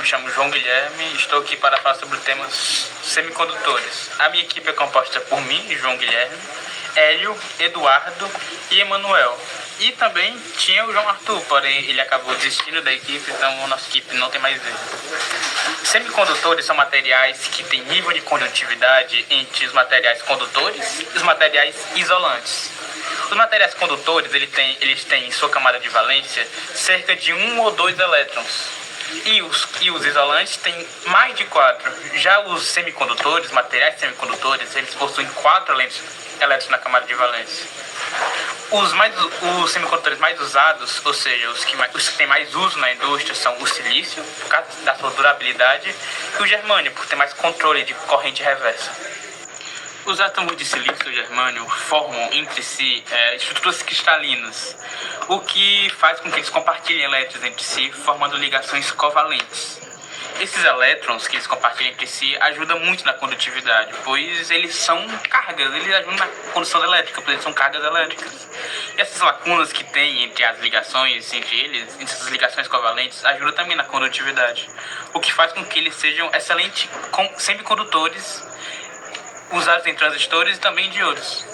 me chamo João Guilherme e estou aqui para falar sobre o tema semicondutores. A minha equipe é composta por mim, João Guilherme, Hélio, Eduardo e Emanuel. E também tinha o João Arthur, porém ele acabou desistindo da equipe, então a nossa equipe não tem mais ele. Semicondutores são materiais que têm nível de condutividade entre os materiais condutores e os materiais isolantes. Os materiais condutores eles têm em sua camada de valência cerca de 1 ou 2 elétrons. E os isolantes têm mais de 4. Já os semicondutores, materiais semicondutores, eles possuem 4 elétrons na camada de valência. Os semicondutores mais usados, ou seja, os que têm mais uso na indústria, são o silício, por causa da sua durabilidade, e o germânio, por ter mais controle de corrente reversa. Os átomos de silício e germânio formam entre si estruturas cristalinas, o que faz com que eles compartilhem elétrons entre si, formando ligações covalentes. Esses elétrons que eles compartilham entre si ajudam muito na condutividade, pois eles são cargas, eles ajudam na condução elétrica, pois eles são cargas elétricas. E essas lacunas que tem entre as ligações entre eles, entre essas ligações covalentes, ajudam também na condutividade, o que faz com que eles sejam excelentes semicondutores usados em transistores e também em diodos.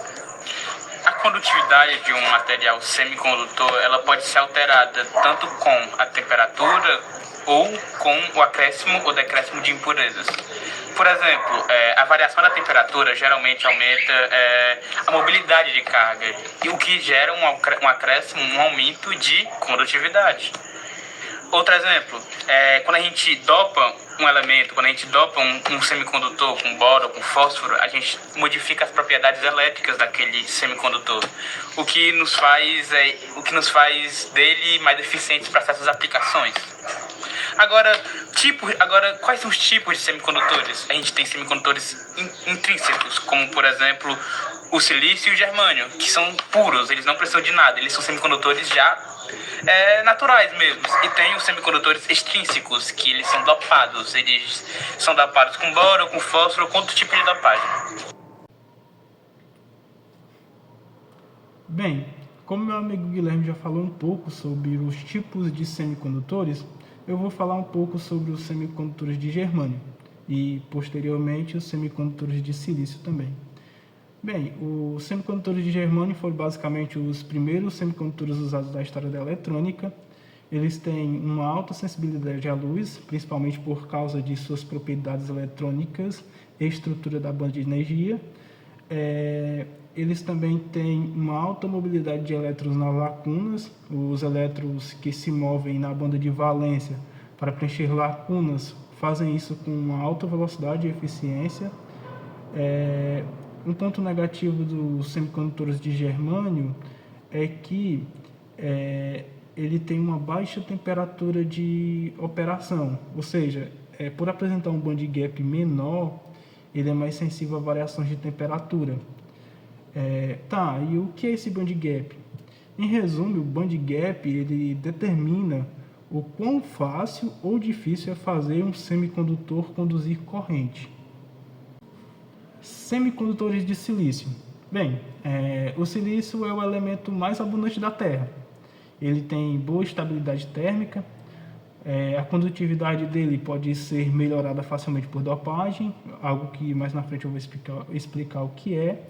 A condutividade de um material semicondutor ela pode ser alterada tanto com a temperatura ou com o acréscimo ou decréscimo de impurezas. Por exemplo, a variação da temperatura geralmente aumenta a mobilidade de carga, o que gera um acréscimo, um aumento de condutividade. Outro exemplo, quando a gente dopa um elemento, quando a gente dopa um semicondutor com boro ou com fósforo, a gente modifica as propriedades elétricas daquele semicondutor, o que nos faz dele mais eficientes para certas aplicações. Agora, quais são os tipos de semicondutores? A gente tem semicondutores intrínsecos, como por exemplo o silício e o germânio, que são puros, eles não precisam de nada, eles são semicondutores já naturais mesmo. E tem os semicondutores extrínsecos, que eles são dopados com boro, com fósforo, com outro tipo de dopagem. Bem, como meu amigo Guilherme já falou um pouco sobre os tipos de semicondutores, eu vou falar um pouco sobre os semicondutores de germânio e, posteriormente, os semicondutores de silício também. Bem, os semicondutores de germânio foram basicamente os primeiros semicondutores usados da história da eletrônica. Eles têm uma alta sensibilidade à luz, principalmente por causa de suas propriedades eletrônicas e estrutura da banda de energia. Eles também têm uma alta mobilidade de elétrons nas lacunas. Os elétrons que se movem na banda de valência para preencher lacunas fazem isso com uma alta velocidade e eficiência. Um ponto negativo dos semicondutores de germânio é que ele tem uma baixa temperatura de operação, ou seja, por apresentar um band gap menor, ele é mais sensível a variações de temperatura. E o que é esse band gap? Em resumo, o band gap ele determina o quão fácil ou difícil é fazer um semicondutor conduzir corrente. Semicondutores de silício. Bem, o silício é o elemento mais abundante da Terra. Ele tem boa estabilidade térmica, a condutividade dele pode ser melhorada facilmente por dopagem, algo que mais na frente eu vou explicar o que é.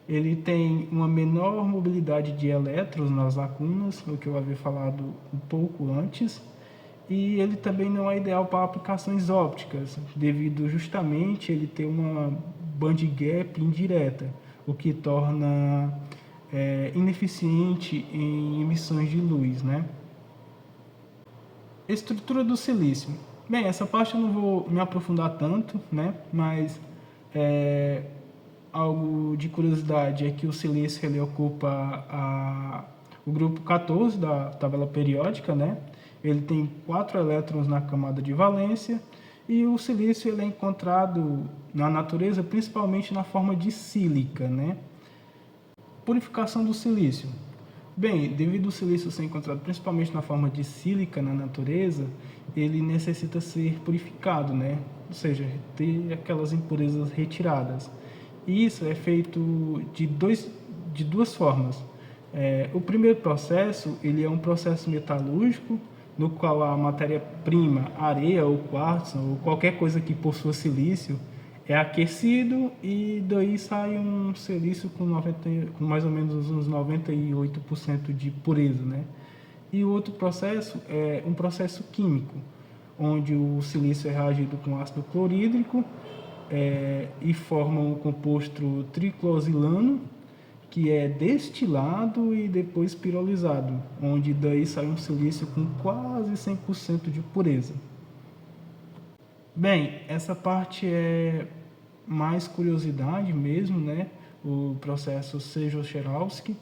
Ele tem uma menor mobilidade de elétrons nas lacunas, o que eu havia falado um pouco antes. E ele também não é ideal para aplicações ópticas, devido justamente ele ter uma band gap indireta, o que torna ineficiente em emissões de luz, né? Estrutura do silício. Bem, essa parte eu não vou me aprofundar tanto, né? Mas algo de curiosidade é que o silício ele ocupa o grupo 14 da tabela periódica, né? Ele tem 4 elétrons na camada de valência e o silício ele é encontrado na natureza principalmente na forma de sílica, né? Purificação do silício. Bem, devido ao silício ser encontrado principalmente na forma de sílica na natureza, ele necessita ser purificado, né? Ou seja, ter aquelas impurezas retiradas. E isso é feito de duas formas. O primeiro processo ele é um processo metalúrgico, no qual a matéria-prima, areia ou quartzo, ou qualquer coisa que possua silício, é aquecido e daí sai um silício com mais ou menos uns 98% de pureza, né? E o outro processo é um processo químico, onde o silício é reagido com ácido clorídrico e forma um composto triclosilano, que é destilado e depois pirolizado, onde daí sai um silício com quase 100% de pureza. Bem, essa parte é mais curiosidade mesmo, né? O processo Czechoslovaski,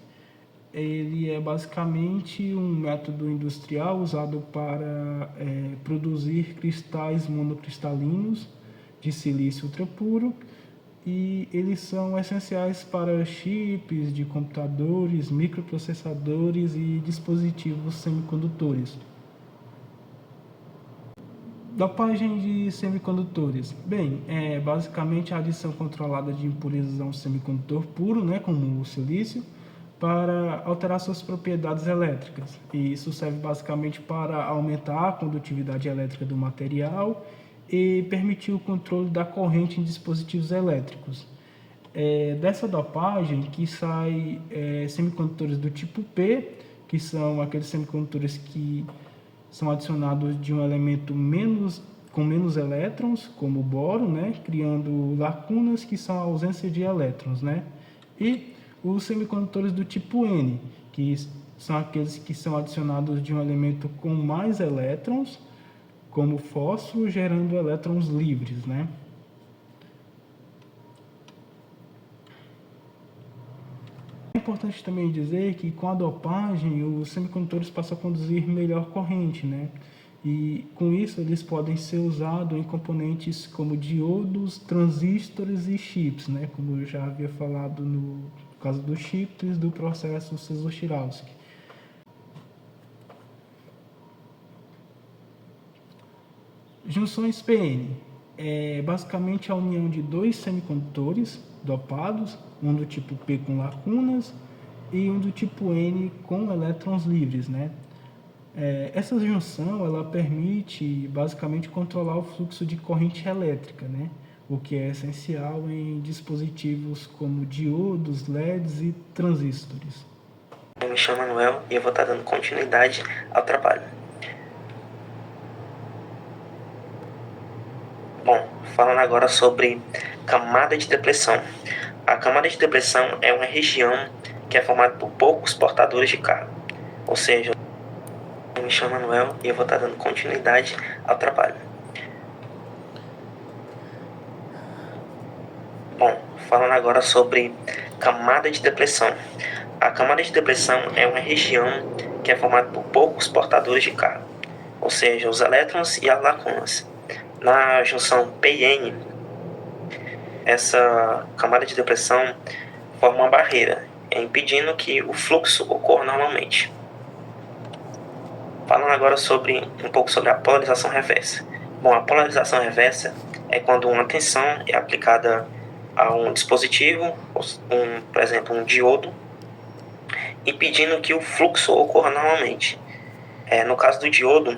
ele é basicamente um método industrial usado para produzir cristais monocristalinos de silício ultrapuro, e eles são essenciais para chips de computadores, microprocessadores e dispositivos semicondutores. Dopagem de semicondutores. Bem, é basicamente a adição controlada de impurezas a um semicondutor puro, né, como o silício, para alterar suas propriedades elétricas. E isso serve basicamente para aumentar a condutividade elétrica do material e permitir o controle da corrente em dispositivos elétricos. Dessa dopagem que sai semicondutores do tipo P, que são aqueles semicondutores que são adicionados de um elemento com menos elétrons, como o boro, né, criando lacunas que são a ausência de elétrons, né? E os semicondutores do tipo N, que são aqueles que são adicionados de um elemento com mais elétrons, como o fósforo, gerando elétrons livres, né? É importante também dizer que com a dopagem os semicondutores passam a conduzir melhor corrente, né? E com isso eles podem ser usados em componentes como diodos, transistores e chips, né? Como eu já havia falado no caso dos chips do processo Czechoslovaski. Junções PN é basicamente a união de dois semicondutores dopados, um do tipo P com lacunas e um do tipo N com elétrons livres, né? Essa junção ela permite basicamente controlar o fluxo de corrente elétrica, né? O que é essencial em dispositivos como diodos, LEDs e transistores. Eu me chamo Manuel e eu vou estar dando continuidade ao trabalho. Bom, falando agora sobre camada de depressão. A camada de depressão é uma região que é formada por poucos portadores de carga. Ou seja, eu me chamo Manuel e eu vou estar dando continuidade ao trabalho. Bom, falando agora sobre camada de depressão. A camada de depressão é uma região que é formada por poucos portadores de carga, ou seja, os elétrons e as lacunas. Na junção P e N, essa camada de depressão forma uma barreira, impedindo que o fluxo ocorra normalmente. Falando agora um pouco sobre a polarização reversa. Bom, a polarização reversa é quando uma tensão é aplicada a um dispositivo, por exemplo, um diodo, impedindo que o fluxo ocorra normalmente. No caso do diodo,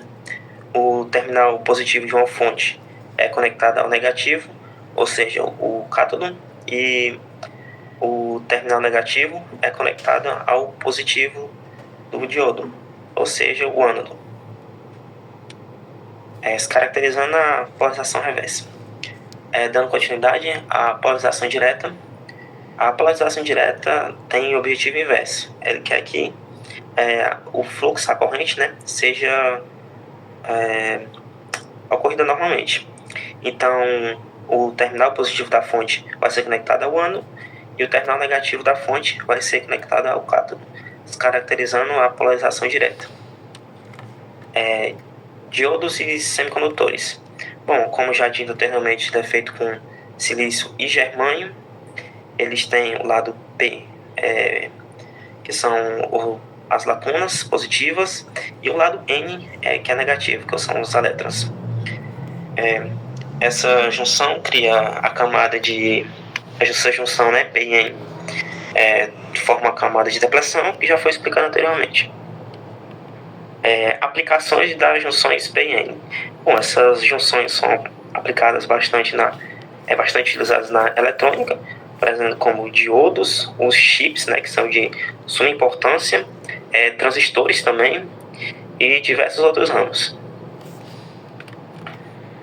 o terminal positivo de uma fonte é conectado ao negativo, ou seja, o cátodo, e o terminal negativo é conectado ao positivo do diodo, ou seja, o ânodo, se caracterizando a polarização reversa. Dando continuidade à polarização direta. A polarização direta tem o objetivo inverso. Ele quer que o fluxo, a corrente, né, seja ocorrida normalmente. Então, o terminal positivo da fonte vai ser conectado ao ânodo e o terminal negativo da fonte vai ser conectado ao cátodo, caracterizando a polarização direta. Diodos e semicondutores. Bom, como já dito anteriormente, é feito com silício e germânio. Eles têm o lado P, que são as lacunas positivas, e o lado N, que é negativo, que são os elétrons. Essa junção cria a camada essa junção, né, P e N, forma a camada de depressão, que já foi explicado anteriormente. Aplicações das junções PN. Bom, essas junções são aplicadas bastante utilizadas na eletrônica, por exemplo, como diodos, os chips, né, que são de suma importância, transistores também e diversos outros ramos.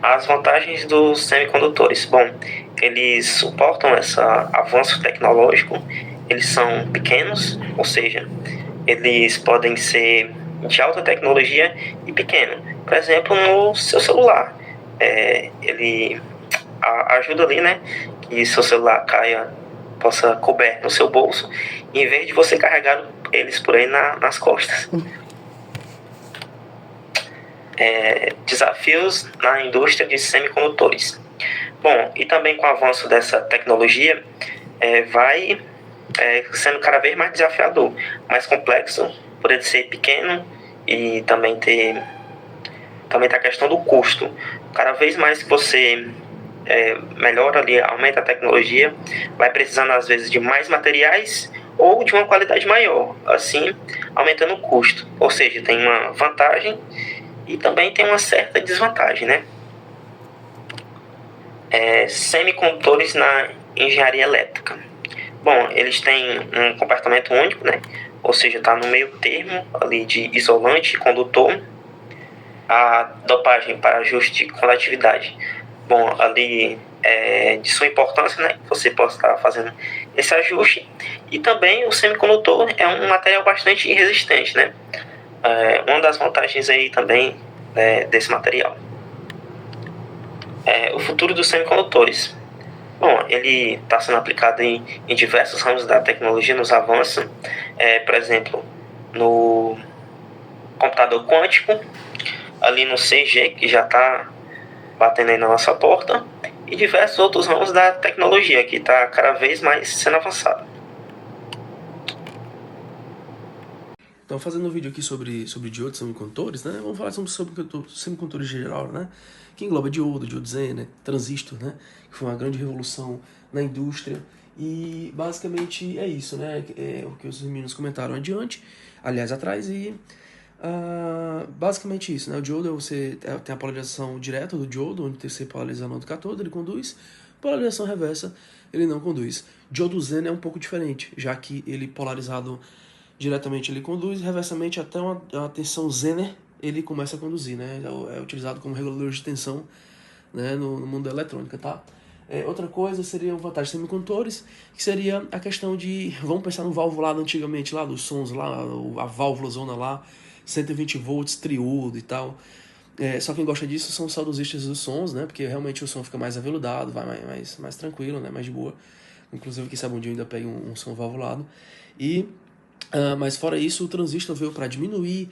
As vantagens dos semicondutores. Bom, eles suportam esse avanço tecnológico, eles são pequenos, ou seja, eles podem ser de alta tecnologia e pequeno. Por exemplo, no seu celular. Ele ajuda ali, né, que seu celular possa couber no seu bolso, em vez de você carregar eles por aí nas costas. Desafios na indústria de semicondutores. Bom, e também com o avanço dessa tecnologia, vai sendo cada vez mais desafiador, mais complexo, por ele ser pequeno e também tem a questão do custo. Cada vez mais que você melhora ali, aumenta a tecnologia, vai precisando às vezes de mais materiais ou de uma qualidade maior, assim aumentando o custo. Ou seja, tem uma vantagem e também tem uma certa desvantagem, né? Semicondutores na engenharia elétrica. Bom, eles têm um comportamento único, né? Ou seja, está no meio termo ali de isolante e condutor. A dopagem para ajuste de condutividade. Bom, ali de sua importância, né? Você pode estar fazendo esse ajuste. E também o semicondutor é um material bastante resistente, né? Uma das vantagens aí também desse material. O futuro dos semicondutores. Bom, ele está sendo aplicado em diversos ramos da tecnologia, nos avanços. Por exemplo, no computador quântico, ali no 6G, que já está batendo aí na nossa porta, e diversos outros ramos da tecnologia, que está cada vez mais sendo avançado. Então, fazendo um vídeo aqui sobre diodos semicondutores, né? Vamos falar sobre semicondutores em geral, né? Que engloba diodo Zen, né? Transistor, né? Que foi uma grande revolução na indústria. E basicamente é isso, né? É o que os meninos comentaram atrás, e basicamente isso, né? O diodo, você tem a polarização direta do diodo, onde você polariza no catódo, ele conduz. Polarização reversa, ele não conduz. Diodo Zen é um pouco diferente, já que ele polarizado diretamente ele conduz, reversamente até uma tensão Zener ele começa a conduzir, né? É utilizado como regulador de tensão, né, no mundo da eletrônica, tá? Outra coisa seria vantagem de semicondutores, que seria a questão de, vamos pensar no valvulado antigamente lá, dos sons lá, a válvula zona lá, 120 volts, triodo e tal. Só quem gosta disso são os saudosistas dos sons, né? Porque realmente o som fica mais aveludado, vai mais tranquilo, né? Mais de boa. Inclusive, quem sabe um dia eu ainda pegue um som valvulado. Mas fora isso, o transistor veio para diminuir,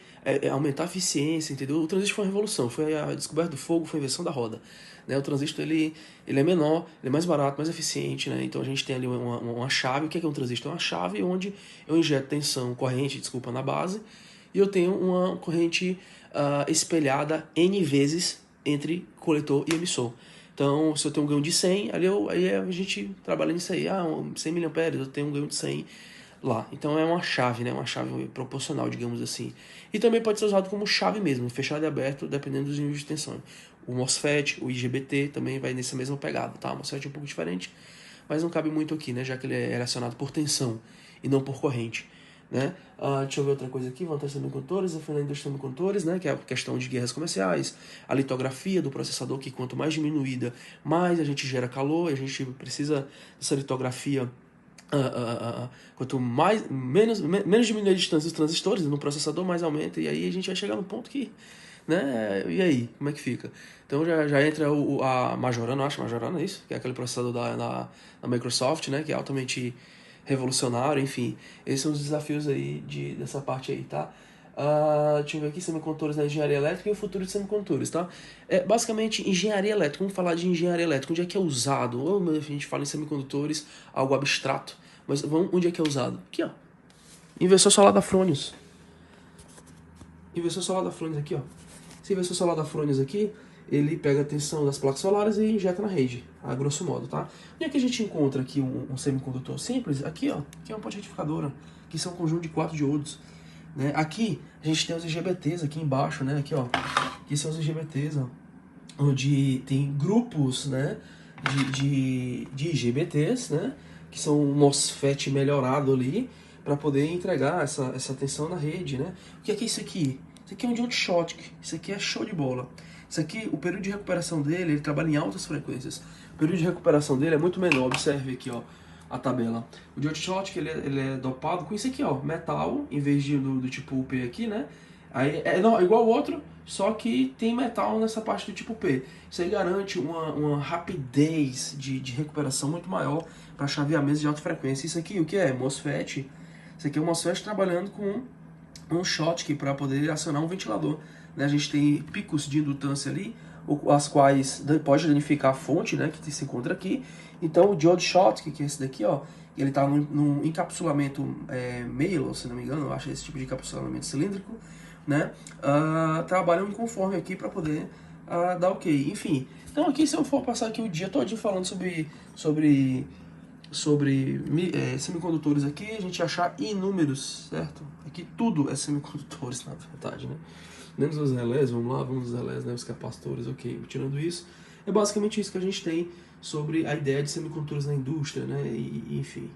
aumentar a eficiência, entendeu? O transistor foi uma revolução, foi a descoberta do fogo, foi a invenção da roda, né? O transistor ele é menor, ele é mais barato, mais eficiente, né? Então a gente tem ali uma chave. O que é um transistor? É uma chave onde eu injeto corrente na base, e eu tenho uma corrente espelhada N vezes entre coletor e emissor. Então, se eu tenho um ganho de 100, aí a gente trabalha nisso aí. 100 mA, eu tenho um ganho de 100 lá. Então é uma chave, né? Uma chave proporcional, digamos assim. E também pode ser usado como chave mesmo, fechado e aberto, dependendo dos níveis de tensão. O MOSFET, o IGBT também vai nessa mesma pegada, tá? O MOSFET é um pouco diferente, mas não cabe muito aqui, né? Já que ele é relacionado por tensão e não por corrente, né? Deixa eu ver outra coisa aqui, vantagem dos semicondutores, a indústria dos semicondutores, né? Que é a questão de guerras comerciais, a litografia do processador, que quanto mais diminuída, mais a gente gera calor, a gente precisa dessa litografia. Quanto menos diminuir a distância dos transistores no processador, mais aumenta, e aí a gente vai chegar no ponto que, né, e aí, como é que fica? Então já entra a Majorana, Majorana é isso? Que é aquele processador da Microsoft, né, que é altamente revolucionário, enfim. Esses são os desafios aí dessa parte aí, tá? Deixa eu ver aqui, semicondutores na engenharia elétrica e o futuro de semicondutores, tá? Basicamente, engenharia elétrica, vamos falar de engenharia elétrica, onde é que é usado? A gente fala em semicondutores, algo abstrato, mas onde é que é usado? Aqui, ó. Inversor solar da Fronius. Inversor solar da Fronius aqui, ó. Esse inversor solar da Fronius aqui, ele pega a tensão das placas solares e injeta na rede, a grosso modo, tá? Onde é que a gente encontra aqui um semicondutor simples? Aqui, ó, aqui é uma ponte retificadora, que são um conjunto de 4 diodos. né? Aqui a gente tem os IGBTs aqui embaixo, né? Aqui, ó. Aqui são os IGBTs, ó. Onde tem grupos, né? De IGBTs, né? Que são um MOSFET melhorado ali para poder entregar essa tensão na rede, né? O que é isso aqui? Isso aqui é um diode Schottky. Isso aqui é show de bola. Isso aqui, o período de recuperação dele, ele trabalha em altas frequências. O período de recuperação dele é muito menor. Observe aqui, ó, a tabela. O diode Schottky, ele é dopado com isso aqui, ó, metal, em vez do tipo P aqui, né? Aí é igual o outro, só que tem metal nessa parte do tipo P. Isso aí garante uma rapidez de recuperação muito maior para chaveamentos de alta frequência. Isso aqui, o que é? MOSFET. Isso aqui é um MOSFET trabalhando com um Schottky para poder acionar um ventilador, né? A gente tem picos de indutância ali, as quais pode danificar a fonte, né, que se encontra aqui. Então o diode Schottky, que é esse daqui, ó, ele está num encapsulamento Maillot, se não me engano, eu acho esse tipo de encapsulamento cilíndrico, né? Trabalham conforme aqui para poder dar ok. Enfim, então aqui se eu for passar aqui o dia todinho falando sobre semicondutores aqui, a gente achar inúmeros, certo? Aqui tudo é semicondutores, na verdade, né? Menos os relés, vamos lá, vamos os relés, né? Os capacitores, ok. Tirando isso, é basicamente isso que a gente tem sobre a ideia de semicondutores na indústria, né? Enfim.